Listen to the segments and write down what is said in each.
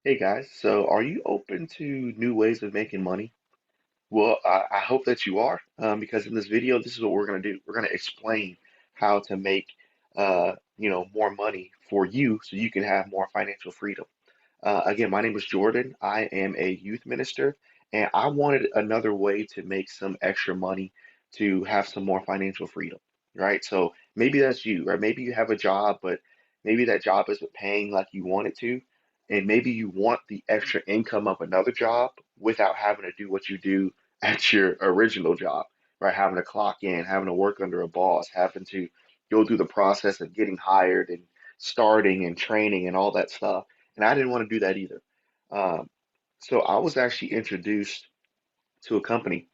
Hey guys, so are you open to new ways of making money? Well, I hope that you are, because in this video, this is what we're going to do. We're going to explain how to make, more money for you so you can have more financial freedom. Again, my name is Jordan. I am a youth minister, and I wanted another way to make some extra money to have some more financial freedom, right? So maybe that's you, right? Maybe you have a job, but maybe that job isn't paying like you want it to, and maybe you want the extra income of another job without having to do what you do at your original job, right? Having to clock in, having to work under a boss, having to go through the process of getting hired and starting and training and all that stuff, and I didn't want to do that either. Um, so I was actually introduced to a company,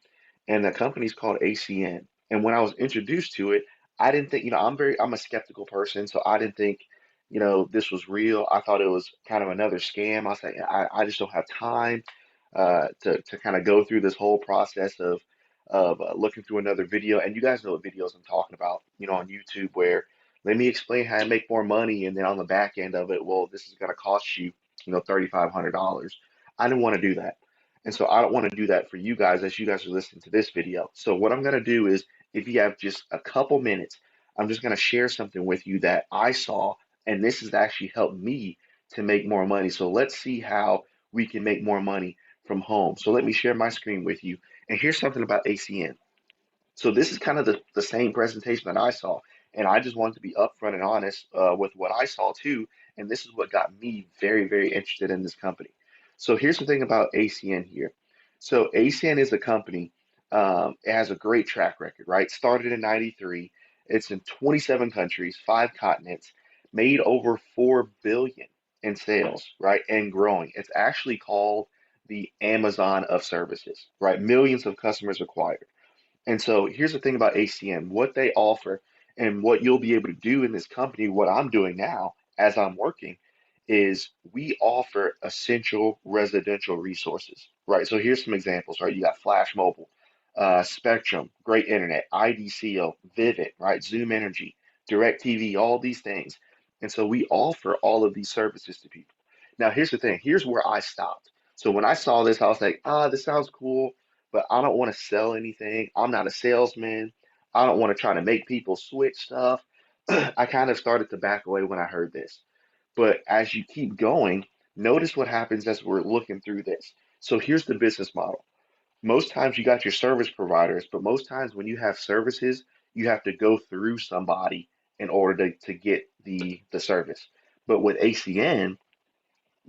and the company's called ACN. And when I was introduced to it, I didn't think, I'm a skeptical person, so I didn't think, this was real. I thought it was kind of another scam. I was like, I just don't have time to kind of go through this whole process of looking through another video. And you guys know what videos I'm talking about, on YouTube, where let me explain how to make more money, and then on the back end of it, well, this is going to cost you, $3,500. I didn't want to do that. And so I don't want to do that for you guys as you guys are listening to this video. So what I'm going to do is, if you have just a couple minutes, I'm just going to share something with you that I saw, and this has actually helped me to make more money. So let's see how we can make more money from home. So let me share my screen with you. And here's something about ACN. So this is kind of the same presentation that I saw, and I just wanted to be upfront and honest with what I saw too, and this is what got me very, very interested in this company. So here's the thing about ACN here. So ACN is a company. It has a great track record, right? Started in '93. It's in 27 countries, 5 continents, made over 4 billion in sales, right? And growing. It's actually called the Amazon of services, right? Millions of customers acquired. And so here's the thing about ACN, what they offer and what you'll be able to do in this company, what I'm doing now as I'm working, is we offer essential residential resources, right? So here's some examples, right? You got Flash Mobile, Spectrum, great internet, IDCO, Vivid, right? Zoom Energy, DirecTV, all these things. And so we offer all of these services to people. Now, here's the thing. Here's where I stopped. So when I saw this, I was like, this sounds cool, but I don't want to sell anything. I'm not a salesman. I don't want to try to make people switch stuff. I kind of started to back away when I heard this. But as you keep going, notice what happens as we're looking through this. So here's the business model. Most times you got your service providers, but most times when you have services, you have to go through somebody in order to get the service. But with ACN,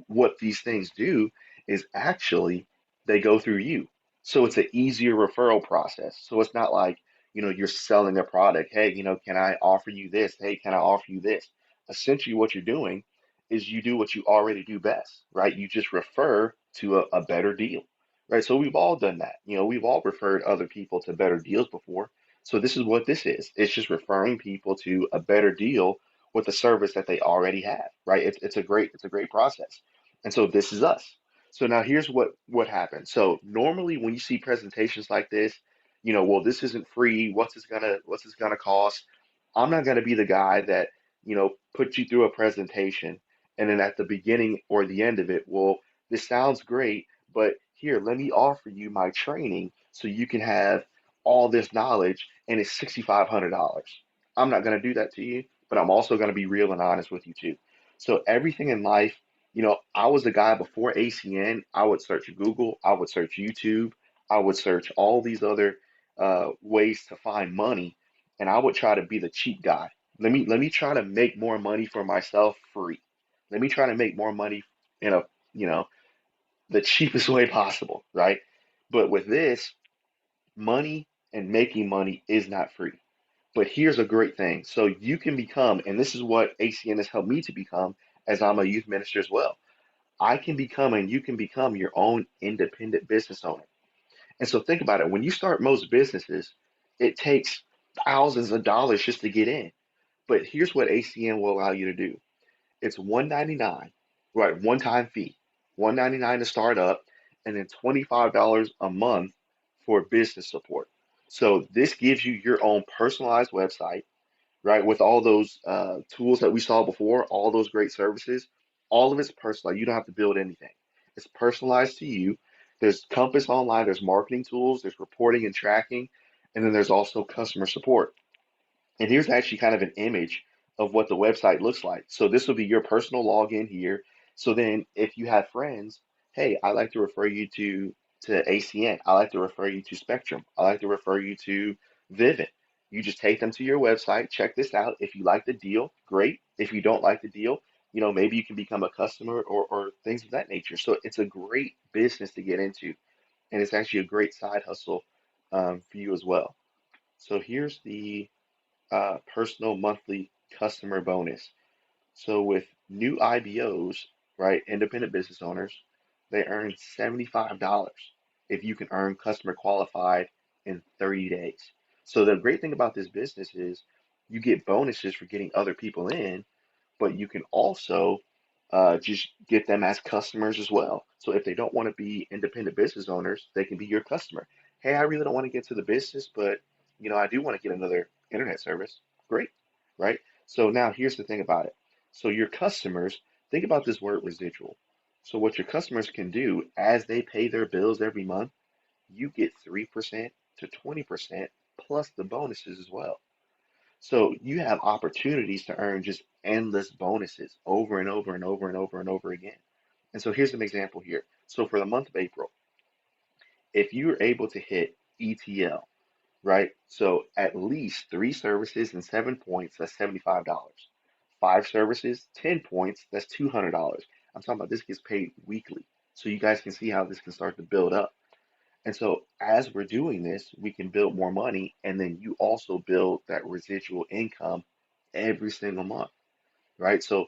what these things do is actually they go through you. So it's an easier referral process. So it's not like, you're selling a product. Hey, can I offer you this? Hey, can I offer you this? Essentially, what you're doing is you do what you already do best, right? You just refer to a better deal, right? So we've all done that. We've all referred other people to better deals before. So this is what this is. It's just referring people to a better deal with a service that they already have, right? It's a great process. And so this is us. So now here's what happens. So normally when you see presentations like this, well, this isn't free. What's this gonna cost? I'm not gonna be the guy that, puts you through a presentation and then at the beginning or the end of it, well, this sounds great, but here, let me offer you my training so you can have all this knowledge and it's $6,500. I'm not gonna do that to you, but I'm also gonna be real and honest with you too. So everything in life, I was the guy before ACN. I would search Google, I would search YouTube, I would search all these other ways to find money, and I would try to be the cheap guy. Let me try to make more money for myself free. Let me try to make more money in a you know the cheapest way possible, right? But with this, money and making money is not free. But here's a great thing. So you can become, and this is what ACN has helped me to become, as I'm a youth minister as well. I can become and you can become your own independent business owner. And so think about it. When you start most businesses, it takes thousands of dollars just to get in. But here's what ACN will allow you to do. It's 199, right? One time fee. 199 to start up, and then $25 a month for business support. So this gives you your own personalized website, right? With all those tools that we saw before, all those great services. All of it's personalized. You don't have to build anything. It's personalized to you. There's Compass Online, there's marketing tools, there's reporting and tracking, and then there's also customer support. And here's actually kind of an image of what the website looks like. So this will be your personal login here. So then if you have friends, hey, I like to refer you to ACN. I like to refer you to Spectrum. I like to refer you to Vivint. You just take them to your website, check this out. If you like the deal, great. If you don't like the deal, maybe you can become a customer or things of that nature. So it's a great business to get into, and it's actually a great side hustle for you as well. So here's the personal monthly customer bonus. So with new IBOs, right, independent business owners, they earn $75 if you can earn customer qualified in 30 days. So the great thing about this business is you get bonuses for getting other people in, but you can also just get them as customers as well. So if they don't want to be independent business owners, they can be your customer. Hey, I really don't want to get to the business, but I do want to get another internet service. Great, right? So now here's the thing about it. So your customers, think about this word residual. So what your customers can do as they pay their bills every month, you get 3% to 20% plus the bonuses as well. So you have opportunities to earn just endless bonuses over and over and over and over and over again. And so here's an example here. So for the month of April, if you're able to hit ETL, right? So at least three services and 7 points, that's $75. Five services, 10 points, that's $200. I'm talking about this gets paid weekly. So you guys can see how this can start to build up. And so as we're doing this, we can build more money, and then you also build that residual income every single month, right? So,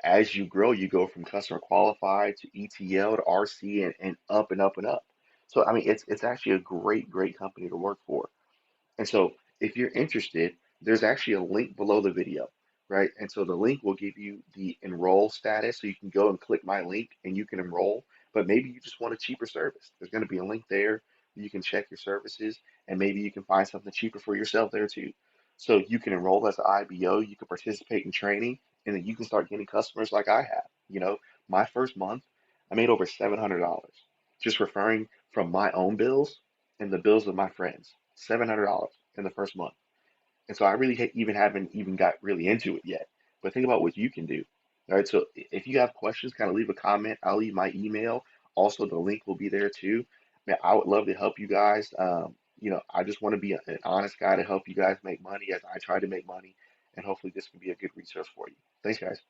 as you grow, you go from customer qualified to ETL to RC and up and up and up. So, I mean, it's actually a great, great company to work for. And so if you're interested, there's actually a link below the video, right? And so the link will give you the enroll status. So you can go and click my link and you can enroll, but maybe you just want a cheaper service. There's going to be a link there. You can check your services and maybe you can find something cheaper for yourself there too. So you can enroll as an IBO, you can participate in training, and then you can start getting customers like I have. My first month, I made over $700 just referring from my own bills and the bills of my friends. $700 in the first month. And so I really even haven't even got really into it yet. But think about what you can do. All right. So if you have questions, kind of leave a comment. I'll leave my email. Also, the link will be there too. Man, I would love to help you guys. I just want to be an honest guy to help you guys make money as I try to make money. And hopefully this can be a good resource for you. Thanks, guys.